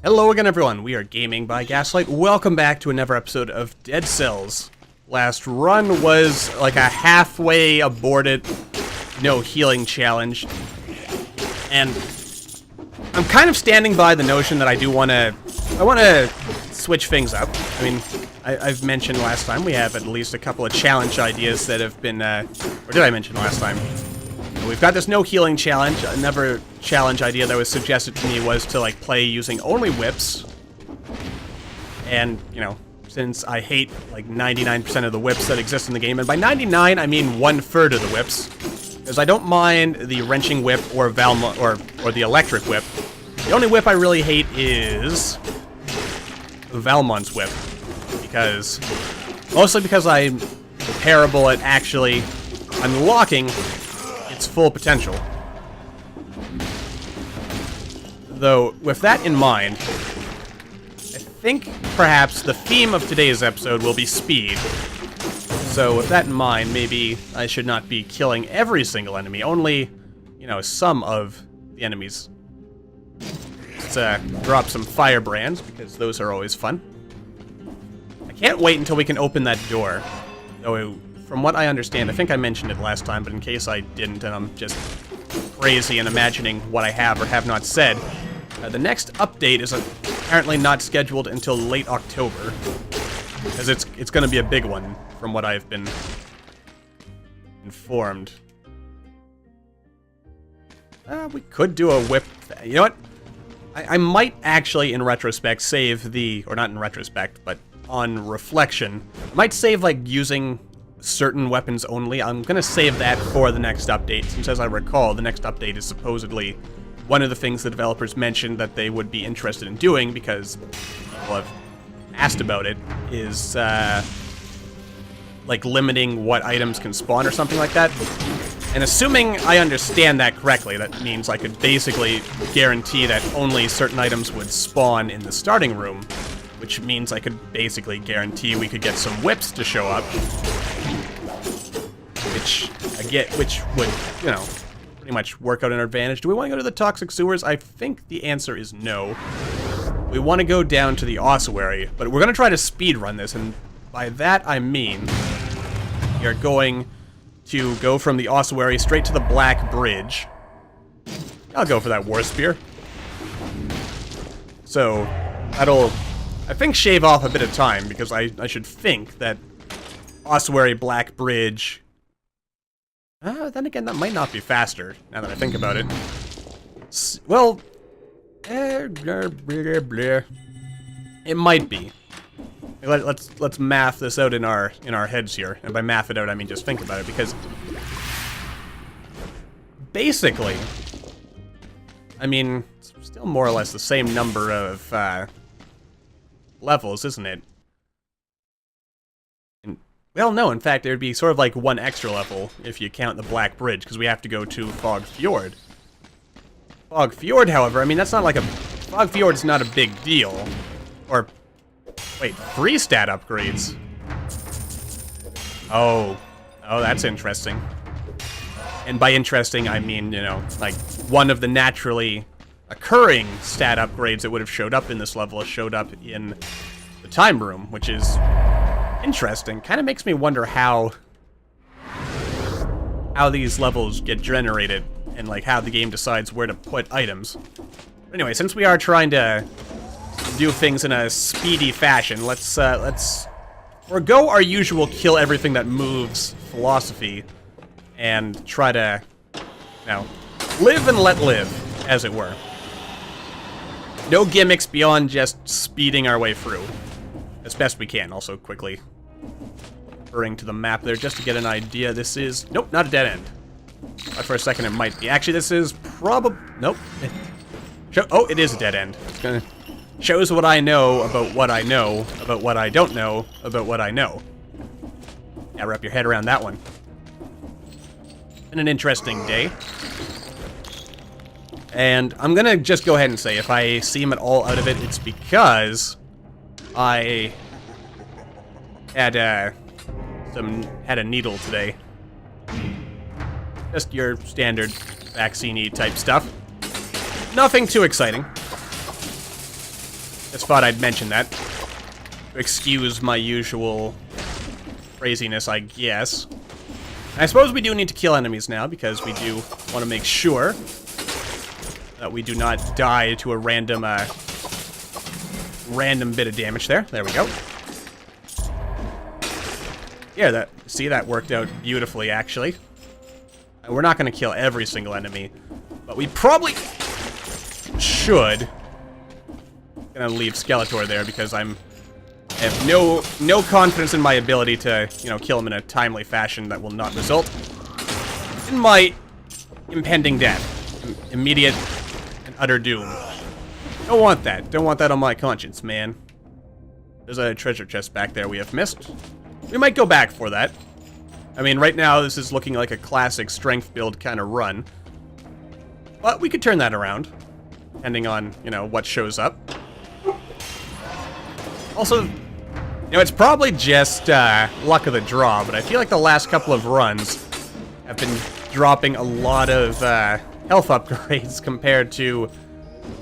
Hello again, everyone. We are Gaming by Gaslight. Welcome back to another episode of Dead Cells. Last run was like a halfway aborted no healing challenge. And I'm kind of standing by the notion that I want to switch things up. I mean, I've mentioned last time we have at least a couple of challenge ideas that have been, or did I mention last time? We've got this no healing challenge. Another challenge idea that was suggested to me was to like play using only whips. And, you know, since I hate like 99% of the whips that exist in the game, and by 99 I mean 1/3 of the whips, because I don't mind the wrenching whip or or the electric whip. The only whip I really hate is Valmont's whip, mostly because I'm terrible at actually unlocking its full potential. Though, with that in mind, I think perhaps the theme of today's episode will be speed. So with that in mind, maybe I should not be killing every single enemy, only, you know, some of the enemies. Let's drop some firebrands, because those are always fun. I can't wait until we can open that door. Though, from what I understand, I think I mentioned it last time, but in case I didn't and I'm just crazy and imagining what I have or have not said, the next update is apparently not scheduled until late October, because it's going to be a big one, from what I've been informed. We could do a whip. You know what? I might actually, in retrospect, save the, or not in retrospect, but on reflection, I might save like using certain weapons only. I'm gonna save that for the next update, since as I recall, the next update is supposedly one of the things the developers mentioned that they would be interested in doing, because people have asked about it, is like limiting what items can spawn or something like that. And assuming I understand that correctly, that means I could basically guarantee that only certain items would spawn in the starting room, which means I could basically guarantee we could get some whips to show up, which would, you know, pretty much work out an advantage. Do we want to go to the toxic sewers? I think the answer is no. We want to go down to the Ossuary, but we're going to try to speedrun this, and by that I mean we are going to go from the Ossuary straight to the Black Bridge. I'll go for that War Spear. So, that'll, I think, shave off a bit of time, because I should think that Ossuary Black Bridge... then again, that might not be faster, now that I think about it. Well... it might be. Let's math this out in our heads here. And by math it out, I mean just think about it, because... basically... I mean, it's still more or less the same number of, levels, isn't it? Well, no, in fact, there'd be sort of like one extra level if you count the Black Bridge, because we have to go to Fog Fjord. Fog Fjord, however, I mean, that's not like a... Fog Fjord's not a big deal. Or... wait, 3 stat upgrades? Oh, that's interesting. And by interesting, I mean, you know, like, one of the naturally occurring stat upgrades that would have showed up in this level showed up in the time room, which is interesting. Kind of makes me wonder how these levels get generated, and like how the game decides where to put items. But anyway, since we are trying to do things in a speedy fashion, let's forgo our usual kill everything that moves philosophy and try to, you know, live and let live, as it were. No gimmicks beyond just speeding our way through as best we can. Also, quickly referring to the map there just to get an idea. This is... nope, not a dead end. But for a second it might be. Actually, this is probably... nope. Oh, it is a dead end. It's gonna... shows what I know about what I know about what I don't know about what I know. Yeah, wrap your head around that one. Been an interesting day. And I'm gonna just go ahead and say, if I seem at all out of it, it's because I had a needle today. Just your standard vaccine-y type stuff. Nothing too exciting. Just thought I'd mention that. Excuse my usual craziness, I guess. And I suppose we do need to kill enemies now, because we do want to make sure that we do not die to a random bit of damage there. There we go. Yeah, that worked out beautifully, actually. And we're not going to kill every single enemy, but we probably should. Gonna leave Skeletor there because I have no confidence in my ability to, kill him in a timely fashion that will not result in my impending death. Immediate and utter doom. Don't want that. Don't want that on my conscience, man. There's a treasure chest back there we have missed. We might go back for that. I mean, right now this is looking like a classic strength build kind of run. But we could turn that around, depending on, what shows up. Also, it's probably just luck of the draw, but I feel like the last couple of runs have been dropping a lot of health upgrades compared to,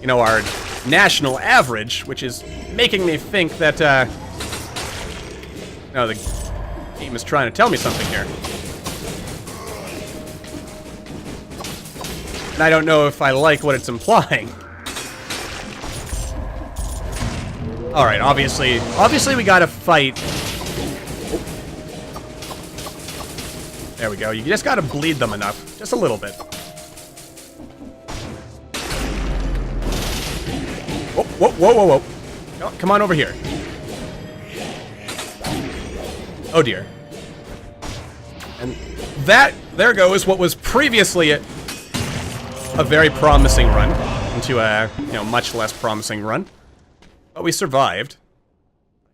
our national average, which is making me think that, the game is trying to tell me something here. And I don't know if I like what it's implying. Alright, obviously we gotta fight. Oh. There we go. You just gotta bleed them enough. Just a little bit. Whoa, whoa, whoa, whoa, whoa. No, come on over here. Oh dear. And there goes what was previously a very promising run into a, much less promising run. But we survived.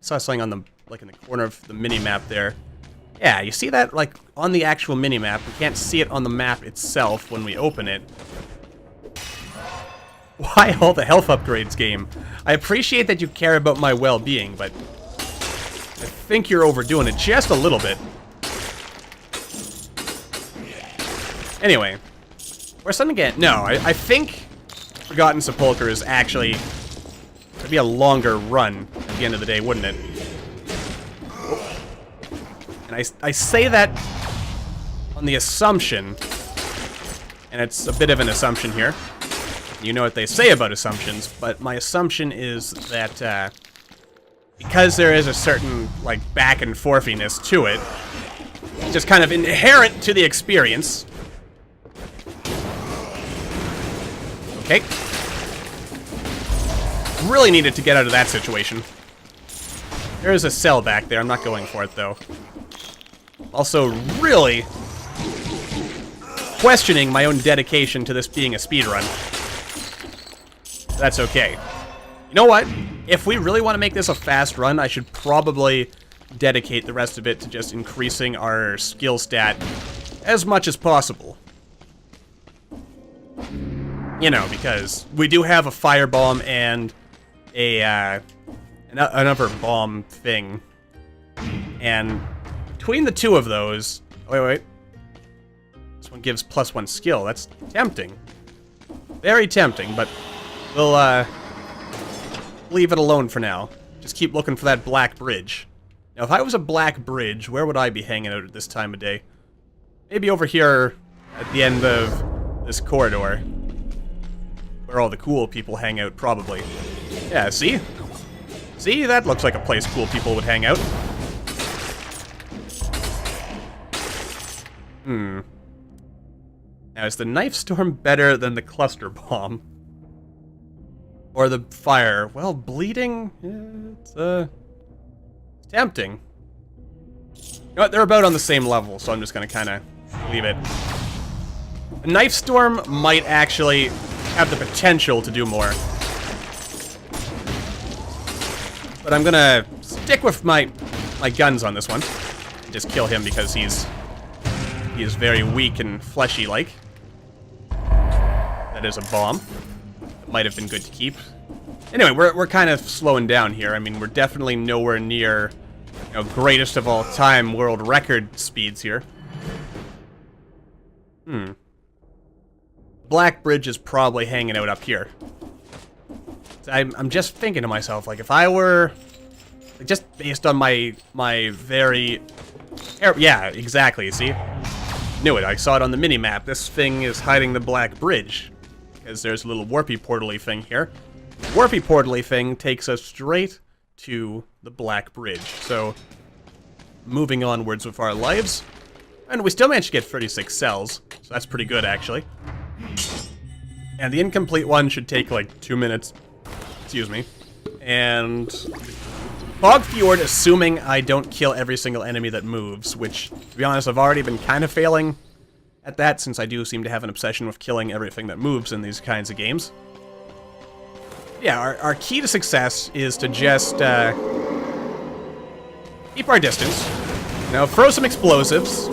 I saw something on the, in the corner of the mini-map there. Yeah, you see that, on the actual mini-map. We can't see it on the map itself when we open it. Why all the health upgrades, game? I appreciate that you care about my well-being, but I think you're overdoing it just a little bit. Anyway, where's something again? No, I think Forgotten Sepulchre is actually... It'd be a longer run at the end of the day, wouldn't it? And I say that on the assumption, and it's a bit of an assumption here. You know what they say about assumptions, but my assumption is that because there is a certain, back and forthiness to it, just kind of inherent to the experience. Okay. Really needed to get out of that situation. There is a cell back there. I'm not going for it, though. Also, really questioning my own dedication to this being a speedrun. That's okay. You know what? If we really want to make this a fast run, I should probably dedicate the rest of it to just increasing our skill stat as much as possible. Because we do have a firebomb and another bomb thing, and between the two of those, wait, this one gives +1 skill. That's tempting, very tempting, but we'll leave it alone for now. Just keep looking for that black bridge. Now, if I was a black bridge, where would I be hanging out at this time of day? Maybe over here at the end of this corridor, where all the cool people hang out, probably. Yeah, see? See, that looks like a place cool people would hang out. Now, is the knife storm better than the cluster bomb? Or the fire? Well, bleeding? Yeah, it's tempting. You know what, they're about on the same level, so I'm just gonna kind of leave it. A knife storm might actually have the potential to do more. But I'm gonna stick with my guns on this one. Just kill him because he is very weak and fleshy-like. That is a bomb. It might have been good to keep. Anyway, we're kind of slowing down here. I mean, we're definitely nowhere near, greatest of all time world record speeds here. Black Bridge is probably hanging out up here. I'm just thinking to myself, like, if I were... Like, just based on my very... Yeah, exactly, see? Knew it, I saw it on the mini-map. This thing is hiding the Black Bridge. Because there's a little warpy portal-y thing here. The warpy portal-y thing takes us straight to the Black Bridge. So, moving onwards with our lives. And we still managed to get 36 cells. So that's pretty good, actually. And the incomplete one should take, like, 2 minutes. Excuse me. And... Fog Fjord, assuming I don't kill every single enemy that moves, which, to be honest, I've already been kind of failing at that, since I do seem to have an obsession with killing everything that moves in these kinds of games. Yeah, our key to success is to just, keep our distance. Now, throw some explosives,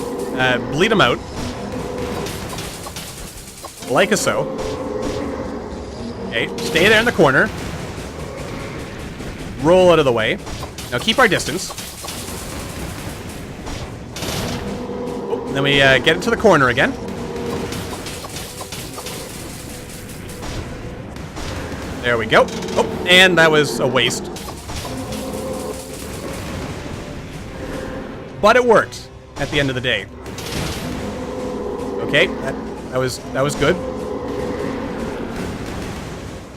bleed them out. Like so. Okay, stay there in the corner. Roll out of the way. Now keep our distance. Oh, then we get into the corner again. There we go. Oh, and that was a waste. But it worked at the end of the day. Okay, that was good.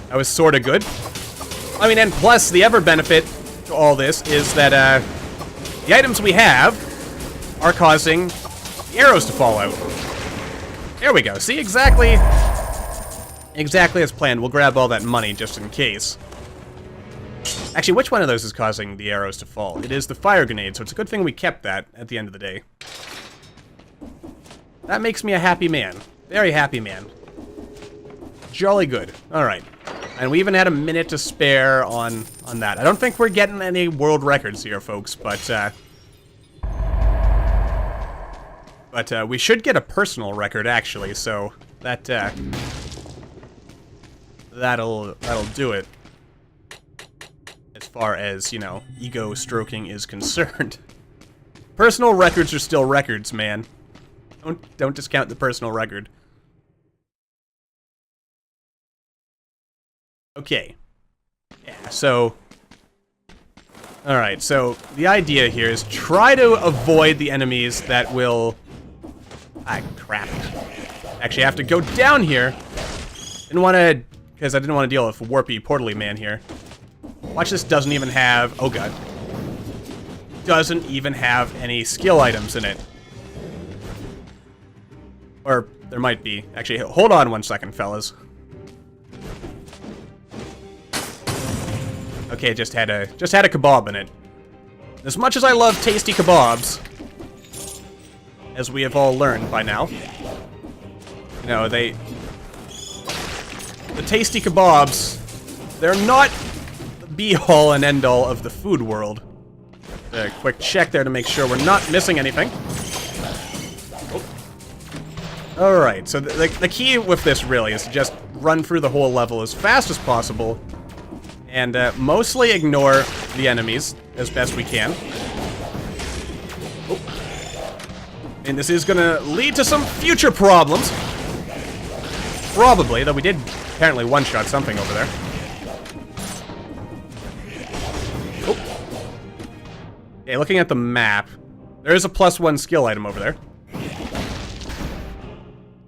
That was sorta good. I mean, and plus, the other benefit to all this is that, the items we have are causing the arrows to fall out. There we go. See, exactly as planned. We'll grab all that money just in case. Actually, which one of those is causing the arrows to fall? It is the fire grenade, so it's a good thing we kept that at the end of the day. That makes me a happy man. Very happy man. Jolly good. Alright. And we even had a minute to spare on that. I don't think we're getting any world records here, folks, but we should get a personal record, actually, so that, that'll do it. As far as, you know, ego stroking is concerned. Personal records are still records, man. Don't discount the personal record. Okay. Yeah, so... Alright, so the idea here is try to avoid the enemies that will... Ah, crap. Actually, I have to go down here. Didn't want to... Because I didn't want to deal with warpy, portally man here. Watch, this doesn't even have... Oh, God. Doesn't even have any skill items in it. Or, there might be. Actually, hold on 1 second, fellas. Okay, it just had a kebab in it. As much as I love tasty kebabs, as we have all learned by now, you know, the tasty kebabs, they're not the be-all and end-all of the food world. A quick check there to make sure we're not missing anything. Oh. Alright, so the key with this really is to just run through the whole level as fast as possible, and mostly ignore the enemies as best we can. Oh. And this is gonna lead to some future problems. Probably, though we did apparently one-shot something over there. Oh. Okay, looking at the map, there is a +1 skill item over there.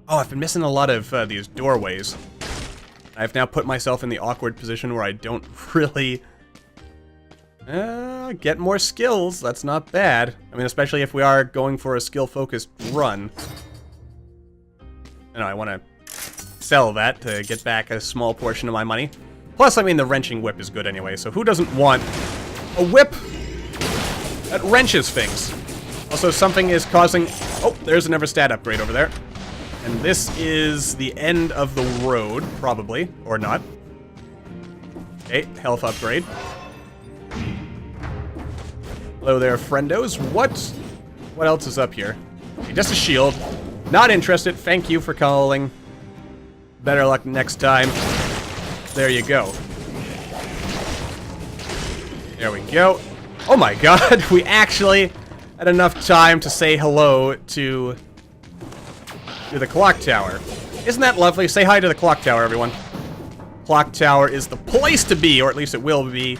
Oh, I've been missing a lot of these doorways. I've now put myself in the awkward position where I don't really get more skills. That's not bad. I mean, especially if we are going for a skill-focused run. I want to sell that to get back a small portion of my money. Plus, I mean, the wrenching whip is good anyway, so who doesn't want a whip that wrenches things? Also, something is causing... Oh, there's another stat upgrade over there. And this is the end of the road, probably, or not. Okay, health upgrade. Hello there, friendos. What else is up here? Okay, just a shield. Not interested. Thank you for calling. Better luck next time. There you go. There we go. Oh my god, we actually had enough time to say hello to the clock tower. Isn't that lovely? Say hi to the clock tower, everyone. clock tower is the place to be, or at least it will be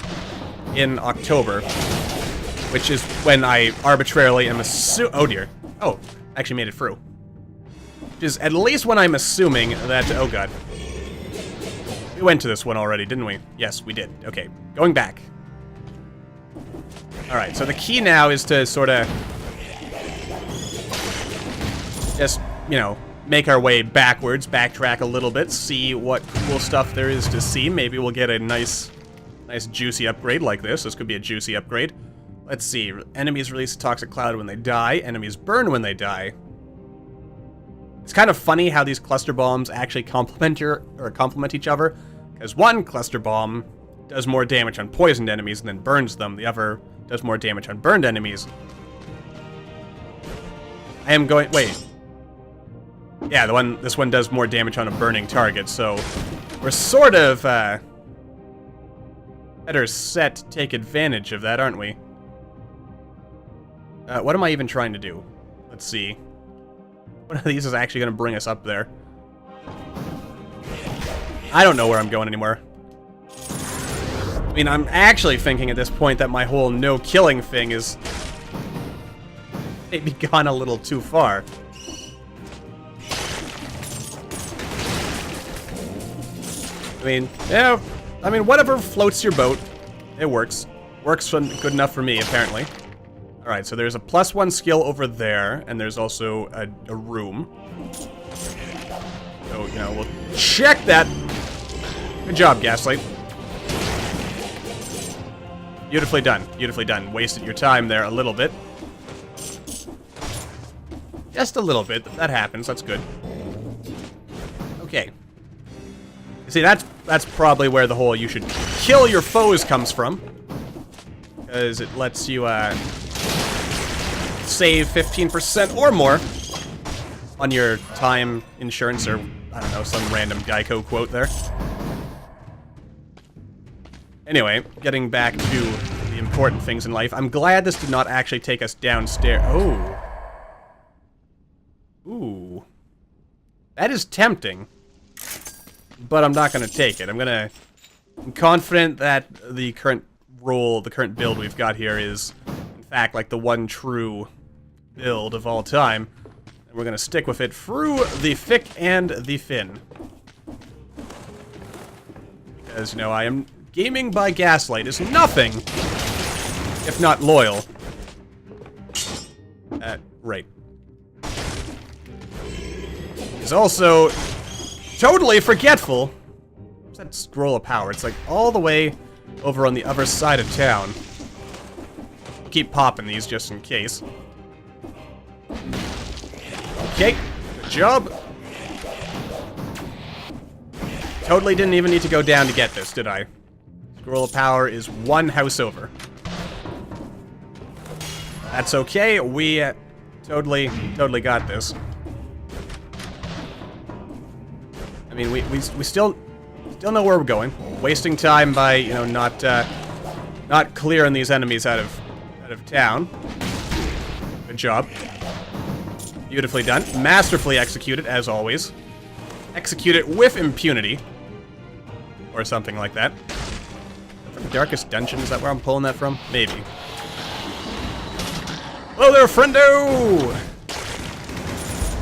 in October, which is when I arbitrarily am oh dear. Oh, actually made it through. Which is at least when I'm assuming that, oh god. We went to this one already, didn't we? Yes, we did. Okay, going back. Alright, so the key now is to sort of just, you know, make our way backwards, backtrack a little bit, see what cool stuff there is to see. Maybe we'll get a nice juicy upgrade like this. This could be a juicy upgrade. Let's see. Enemies release a toxic cloud when they die. Enemies burn when they die. It's kind of funny how these cluster bombs actually complement each other, because one cluster bomb does more damage on poisoned enemies and then burns them. The other does more damage on burned enemies. I am going... Wait. Yeah, this one does more damage on a burning target, so we're sort of better set to take advantage of that, aren't we? What am I even trying to do? Let's see. One of these is actually going to bring us up there. I don't know where I'm going anymore. I mean, I'm actually thinking at this point that my whole no-killing thing is maybe gone a little too far. I mean, yeah, I mean, whatever floats your boat, it works. Works good enough for me, apparently. Alright, so there's a +1 skill over there, and there's also a room. So, you know, we'll check that. Good job, Gaslight. Beautifully done. Beautifully done. Wasted your time there a little bit. Just a little bit. That happens. That's good. Okay. See, that's probably where the whole you should kill your foes comes from. Because it lets you, save 15% or more on your time insurance, or, I don't know, some random Geico quote there. Anyway, getting back to the important things in life. I'm glad this did not actually take us downstairs. Oh. Ooh. That is tempting. But I'm not going to take it. I'm confident that the current build we've got here is, in fact, like the one true build of all time. And we're going to stick with it through the thick and the thin. Because, you know, I am... Gaming by Gaslight is nothing if not loyal. Right. Is also totally forgetful. What's that scroll of power? It's like all the way over on the other side of town. Keep popping these just in case. Okay, good job. Totally didn't even need to go down to get this, did I? Scroll of power is one house over. That's okay, we totally got this. I mean, we still know where we're going. Wasting time by, you know, not clearing these enemies out of town. Good job. Beautifully done. Masterfully executed, as always. Execute it with impunity. Or something like that. From Darkest Dungeon, is that where I'm pulling that from? Maybe. Hello there, friendo!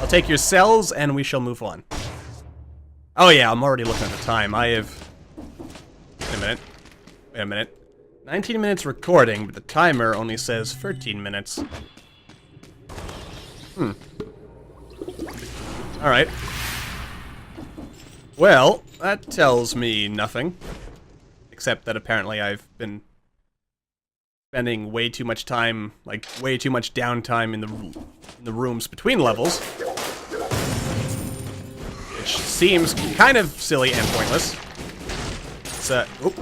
I'll take your cells, and we shall move on. Oh yeah, I'm already looking at the time. I have... Wait a minute. 19 minutes recording, but the timer only says 13 minutes. Alright. Well, that tells me nothing. Except that apparently I've been spending way too much time, like, way too much downtime in the rooms between levels. Which seems kind of silly and pointless. It's, oop.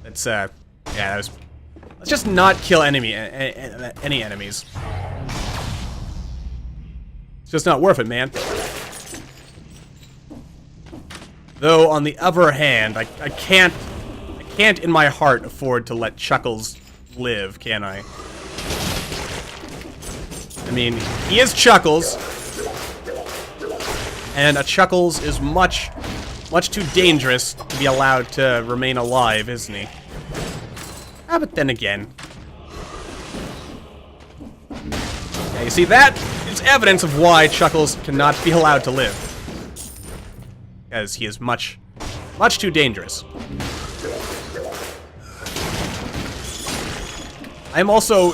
It's, yeah, that was... Let's just not kill any enemies. It's just not worth it, man. Though, on the other hand, I can't in my heart afford to let Chuckles live, can I? I mean, he is Chuckles. And a Chuckles is much too dangerous to be allowed to remain alive, isn't he? Ah, but then again. Yeah, you see, that is evidence of why Chuckles cannot be allowed to live. Because he is much too dangerous. I'm also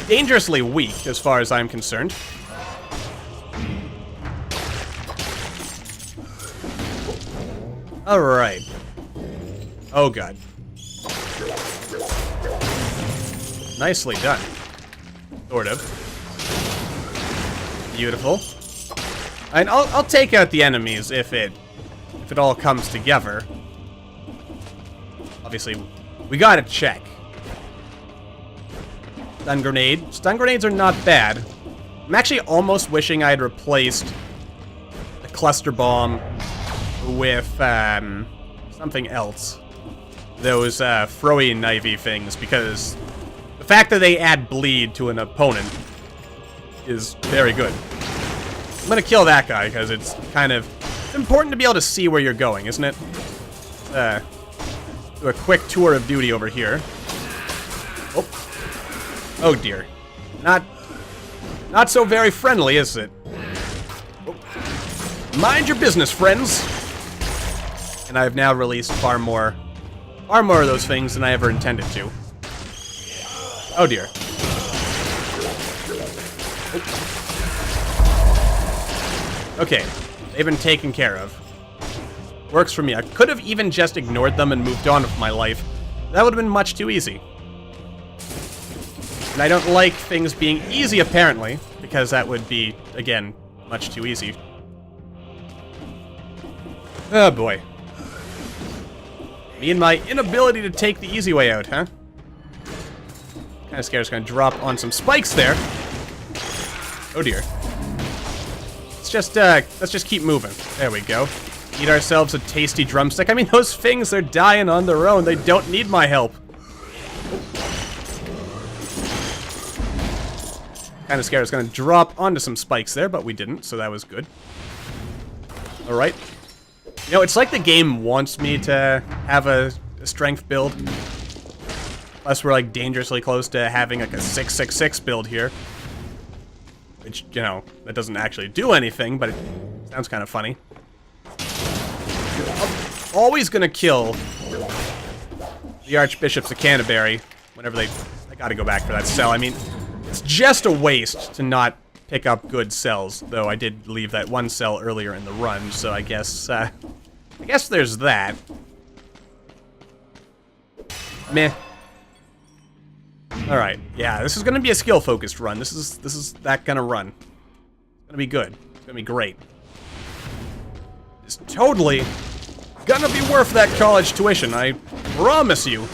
dangerously weak, as far as I'm concerned. Alright. Oh god. Nicely done. Sort of. Beautiful. And I'll take out the enemies if it all comes together. Obviously, we gotta check. Stun grenade. Stun grenades are not bad. I'm actually almost wishing I had replaced the cluster bomb with something else. Those throwy knifey things, because the fact that they add bleed to an opponent is very good. I'm gonna kill that guy because it's kind of important to be able to see where you're going, isn't it? Do a quick tour of duty over here. Oh dear. Not so very friendly, is it? Oh. Mind your business, friends. And I've now released far more of those things than I ever intended to. Oh dear. Okay, they've been taken care of. Works for me. I could have even just ignored them and moved on with my life. That would have been much too easy. And I don't like things being easy, apparently, because that would be, again, much too easy. Oh boy. Me and my inability to take the easy way out, huh? Kinda scared it's gonna drop on some spikes there. Oh dear. Let's just keep moving. There we go. Eat ourselves a tasty drumstick. I mean, those things are dying on their own. They don't need my help. Kinda scared it's gonna drop onto some spikes there, but we didn't, so that was good. Alright. You know, it's like the game wants me to have a strength build. Plus, we're like dangerously close to having like a 666 build here. Which, you know, that doesn't actually do anything, but it sounds kind of funny. I'm always gonna kill the Archbishops of Canterbury whenever I gotta go back for that cell. I mean, it's just a waste to not pick up good cells, though I did leave that one cell earlier in the run, so I guess there's that. Meh. Alright, yeah, this is gonna be a skill-focused run. This is that kind of run. It's gonna be good. It's gonna be great. It's totally gonna be worth that college tuition, I promise you.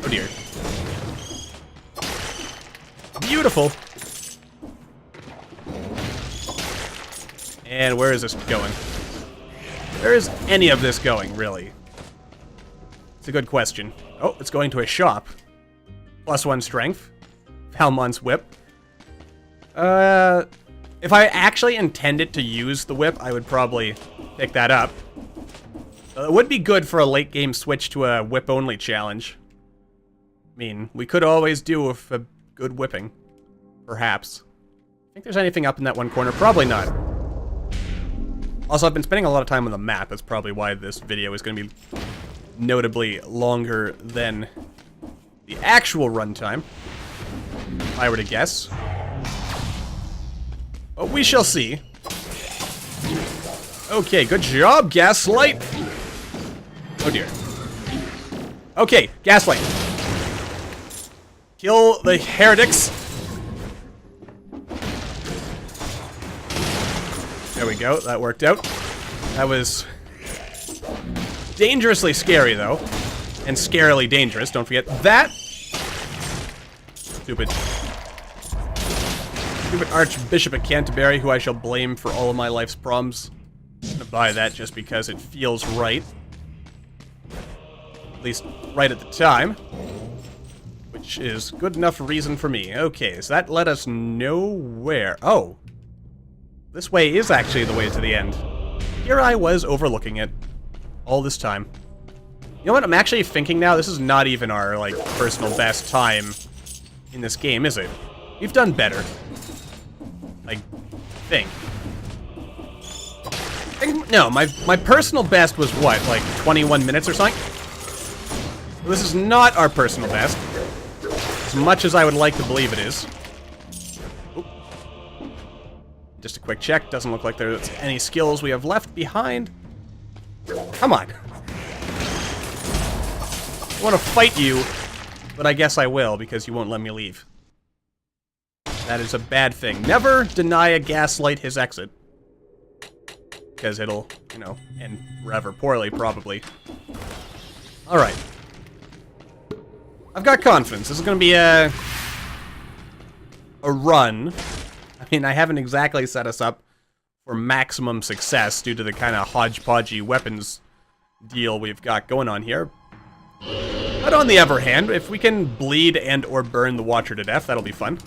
Oh dear. Beautiful. And where is this going? Where is any of this going, really? It's a good question. Oh, it's going to a shop. +1 strength. Valmont's whip. If I actually intended to use the whip, I would probably pick that up. It would be good for a late game switch to a whip-only challenge. I mean, we could always do with a good whipping. Perhaps. Think there's anything up in that one corner? Probably not. Also, I've been spending a lot of time on the map. That's probably why this video is going to be notably longer than the actual runtime, if I were to guess. But we shall see. Okay, good job, Gaslight. Oh dear. Okay, Gaslight. Kill the heretics. There we go, that worked out. That was dangerously scary, though. And scarily dangerous, don't forget that. Stupid Archbishop of Canterbury, who I shall blame for all of my life's problems. I'm gonna buy that just because it feels right. At least right at the time. Which is good enough reason for me. Okay, so that let us know where... Oh. this way is actually the way to the end. Here I was overlooking it all this time. You know what, I'm actually thinking now, this is not even our, like, personal best time in this game, is it? We've done better. I think. No, my personal best was what, like 21 minutes or something? This is not our personal best. As much as I would like to believe it is. Oop. Just a quick check. Doesn't look like there's any skills we have left behind. Come on. I want to fight you, but I guess I will because you won't let me leave. That is a bad thing. Never deny a gaslight his exit. Because it'll, you know, end rather poorly, probably. Alright. I've got confidence. This is going to be a run. I mean, I haven't exactly set us up for maximum success due to the kind of hodgepodgey weapons deal we've got going on here. But on the other hand, if we can bleed and or burn the Watcher to death, that'll be fun.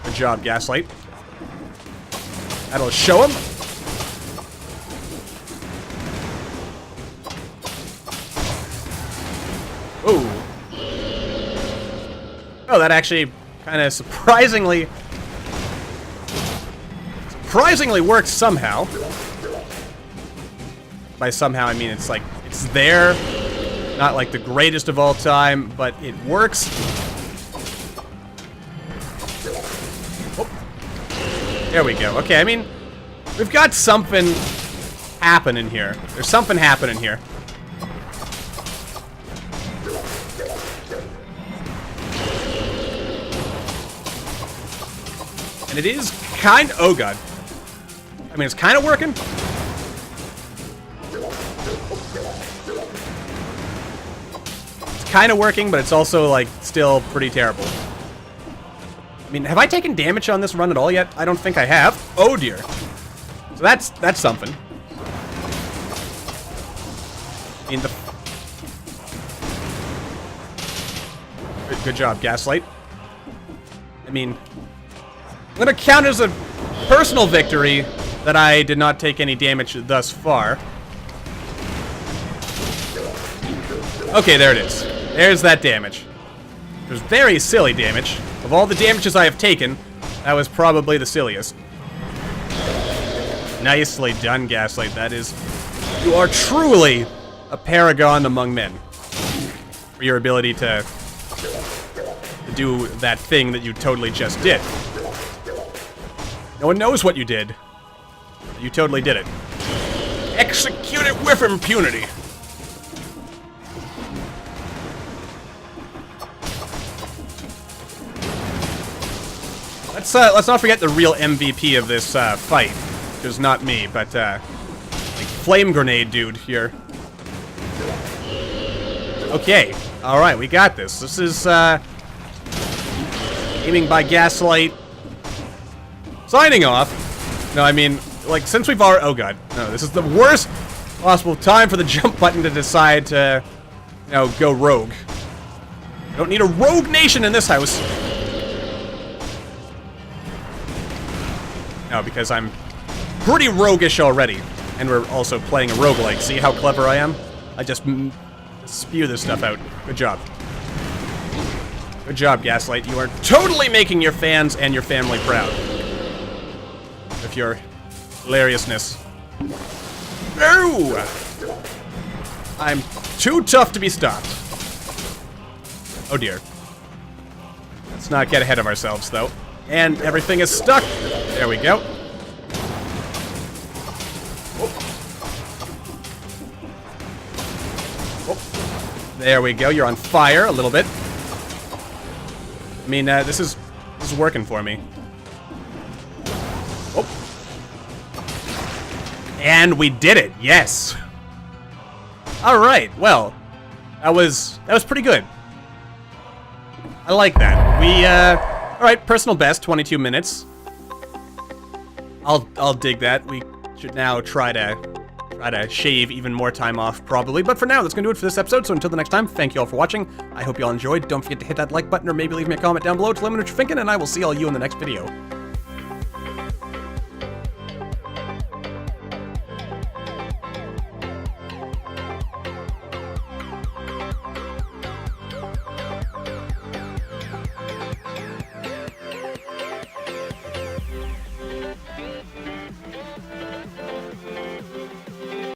Good job, Gaslight. That'll show him. Ooh. Oh, that actually kind of surprisingly works somehow. By somehow, I mean it's like, it's there. Not like the greatest of all time, but it works. There we go. Okay, I mean, we've got something happening here. There's something happening here. And it is kind of... Oh, God. I mean, it's kind of working. It's kind of working, but it's also, like, still pretty terrible. I mean, have I taken damage on this run at all yet? I don't think I have. Oh, dear. So that's something. I mean, Good job, Gaslight. I mean, I'm gonna count as a personal victory that I did not take any damage thus far. Okay, there it is. There's that damage. It was very silly damage. Of all the damages I have taken, that was probably the silliest. Nicely done, Gaslight. That is... You are truly a paragon among men. For your ability to do that thing that you totally just did. No one knows what you did. You totally did it. Execute it with impunity. Let's not forget the real MVP of this fight. It was not me, but like flame grenade dude here. Okay, all right, we got this. This is GamingByGaslight signing off. No, I mean, like since we've already. Oh god, no, this is the worst possible time for the jump button to decide to, you know, go rogue. I don't need a rogue nation in this house. No, because I'm pretty roguish already. And we're also playing a roguelike. See how clever I am? I just spew this stuff out. Good job. Good job, Gaslight. You are totally making your fans and your family proud. With your hilariousness. No! I'm too tough to be stopped. Oh dear. Let's not get ahead of ourselves, though. And everything is stuck. There we go. Oh. There we go. You're on fire a little bit. I mean, this is working for me. Oh. And we did it. Yes. All right. Well, that was pretty good. I like that. We all right, personal best, 22 minutes. I'll dig that. We should now try to shave even more time off, probably. But for now, that's gonna do it for this episode. So until the next time, thank you all for watching. I hope you all enjoyed. Don't forget to hit that like button or maybe leave me a comment down below to let me know what you're thinking, and I will see all you in the next video.